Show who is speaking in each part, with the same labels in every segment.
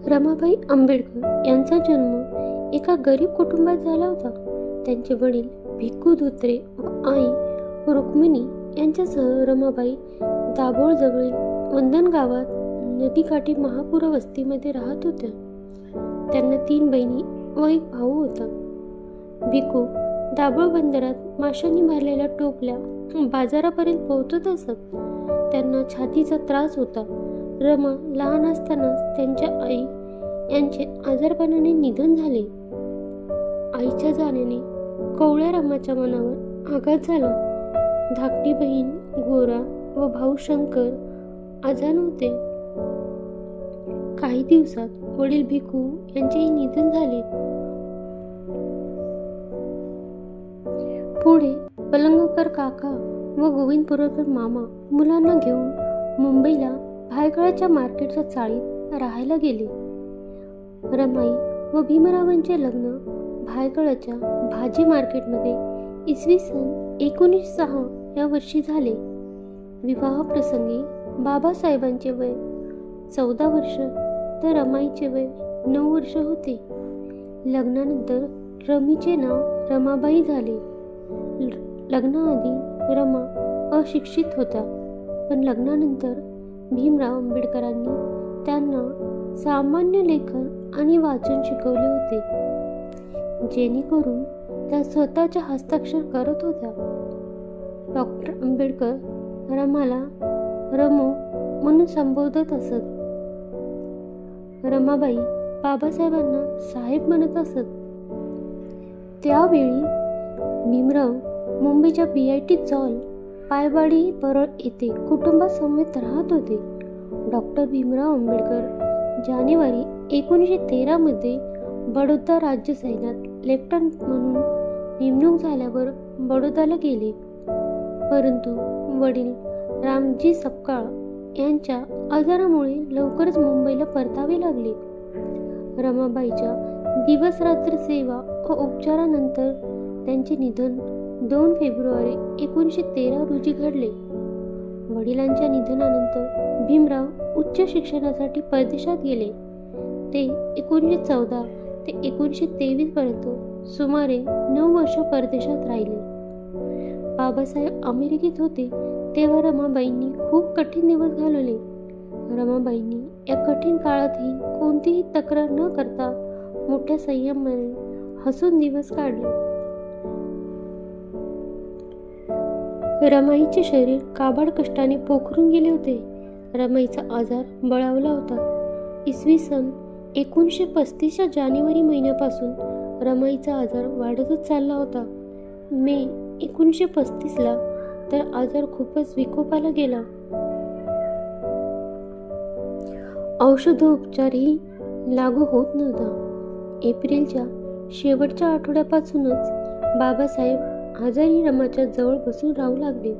Speaker 1: रमाबाई आंबेडकर यांचा जन्म एका गरीब कुटुंबात झाला होता. त्यांचे वडील भिक्खू धोत्रे व आई रुक्मिणी यांच्यासह रमाबाई दाभोळजवळील वंदन गावात नदीकाठी महापूर वस्तीमध्ये राहत होत्या. त्यांना 3 बहिणी व एक भाऊ होता. भिक्खू दाभोळ बंदरात माशांनी भरलेल्या टोपल्या बाजारापर्यंत पोहोचत असत. त्यांना छातीचा त्रास होता. रमा लहान असतानाच त्यांच्या आई यांचे आजारपणाने निधन झाले. आईच्या जाण्याने कवळ्या रमाच्या मनावर आघात झाला. धाकटी बहीण गोरा व भाऊ शंकर आजान होते. काही दिवसात वडील भिक्खू यांचेही निधन झाले. पुढे पलंगकर काका व गोविंद पुरकर मामा मुलांना घेऊन मुंबईला भायखळ्याच्या मार्केटच्या चाळीत राहायला गेले. रमाई व भीमरावांचे लग्न भायखळ्याच्या भाजी मार्केटमध्ये इसवी सन 1906 या वर्षी झाले. विवाह प्रसंगी बाबासाहेबांचे वय 14 वर्ष तर रमाईचे वय 9 वर्ष होते. लग्नानंतर रमीचे नाव रमाबाई झाले. लग्नाआधी रमा अशिक्षित होत्या, पण लग्नानंतर भीमराव आंबेडकरांनी त्यांना सामान्य लेखन आणि वाचन शिकवले होते, जेणेकरून त्या स्वतःच्या हस्ताक्षर करत होत्या. डॉक्टर आंबेडकर रमाला रमू म्हणून संबोधत असत. रमाबाई बाबासाहेबांना साहेब म्हणत असत. त्यावेळी भीमराव मुंबईच्या BIT चौल पायवाडी परळ येथे कुटुंबासमवेत राहत होते. डॉक्टर भीमराव आंबेडकर जानेवारी 1913 मध्ये बडोदा राज्य सैन्यात लेफ्टनंट म्हणून नेमणूक झाल्यावर बडोदाला गेले. परंतु वडील रामजी सपकाळ यांच्या आजारामुळे लवकरच मुंबईला परतावे लागले. रमाबाईच्या दिवस-रात्र सेवा व उपचारानंतर त्यांचे निधन 2 फेब्रुवारी 1913 रोजी घडले. वडिलांच्या निधनानंतर भीमराव उच्च शिक्षणासाठी परदेशात गेले. ते 1914 ते 1923 पर्यंत सुमारे 9 वर्ष परदेशात राहिले. बाबासाहेब अमेरिकेत होते तेव्हा रमाबाईंनी खूप कठीण दिवस घालवले. रमाबाईंनी या कठीण काळातही कोणतीही तक्रार न करता मोठ्या संयमाने हसून दिवस काढले. रमाईचे शरीर काबाड कष्टाने पोखरून गेले होते. रमाईचा आजार बळावला होता. इसवी सन 1935च्या जानेवारी महिन्यापासून रमाईचा आजार वाढतच चालला होता. मे 1935ला तर आजार खूपच विकोपाला गेला. औषधोपचारही लागू होत नव्हता. एप्रिलच्या शेवटच्या आठवड्यापासूनच बाबासाहेब आजारी रमाच्या जवळ बसून राहू लागले.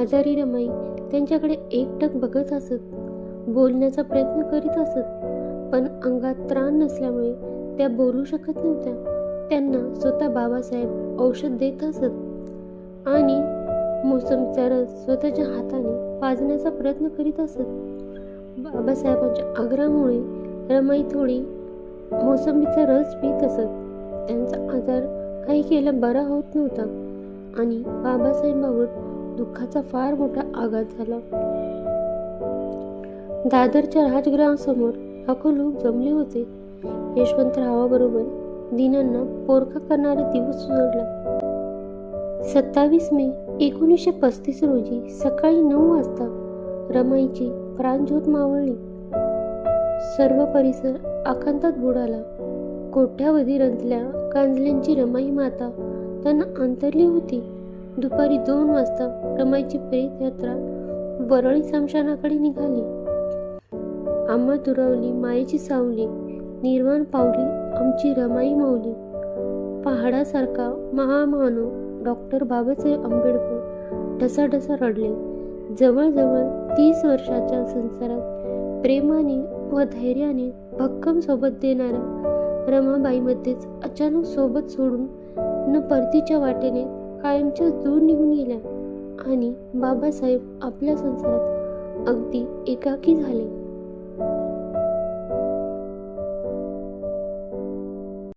Speaker 1: आजारी रमाई त्यांच्याकडे एकटक बघत असत. बोलण्याचा प्रयत्न करीत असत, पण अंगात त्राण नसल्यामुळे त्या बोलू शकत नव्हत्या. त्यांना स्वतः बाबासाहेब औषध देत असत आणि मोसंबीचा रस स्वतःच्या हाताने पाजण्याचा प्रयत्न करीत असत. बाबासाहेबांच्या आग्रहामुळे रमाई थोडी मोसंबीचा रस पीत असत. त्यांचा आजार काही केलं बरा होत नव्हता आणि बाबासाहेबांवर दुःखाचा फार मोठा आघात झाला. दादरच्या राजगृहासमोर लाखो लोक जमले होते. यशवंतरावाबरोबर दिनांना पोरका करणारा दिवस उजडला. 27 मे 1935 रोजी सकाळी 9 वाजता रमाईची प्राणज्योत मावळली. सर्व परिसर आकांतात बुडाला. कोट्यावधी रंजल्या कांजल्यांची रमाई माता त्यांना अंतरली होती. दुपारी 2 वाजता रमाईची प्रेत यात्रा वरळी स्मशानाकडे निघाली. आम्हा दुरावली मायेची सावली, निर्वाण पावली आमची रमाई माऊली. पहाडासारखा महामानव डॉक्टर बाबासाहेब आंबेडकर ढसाढसा रडले. जवळजवळ 30 वर्षाच्या संसारात प्रेमाने व धैर्याने भक्कम सोबत देणाऱ्या रमाबाईमध्येच अचानक सोबत सोडून न परतीच्या वाटेने कायमच्या दूर निघून गेल्या आणि बाबासाहेब आपल्या संसारात अगदी एकाकी झाले.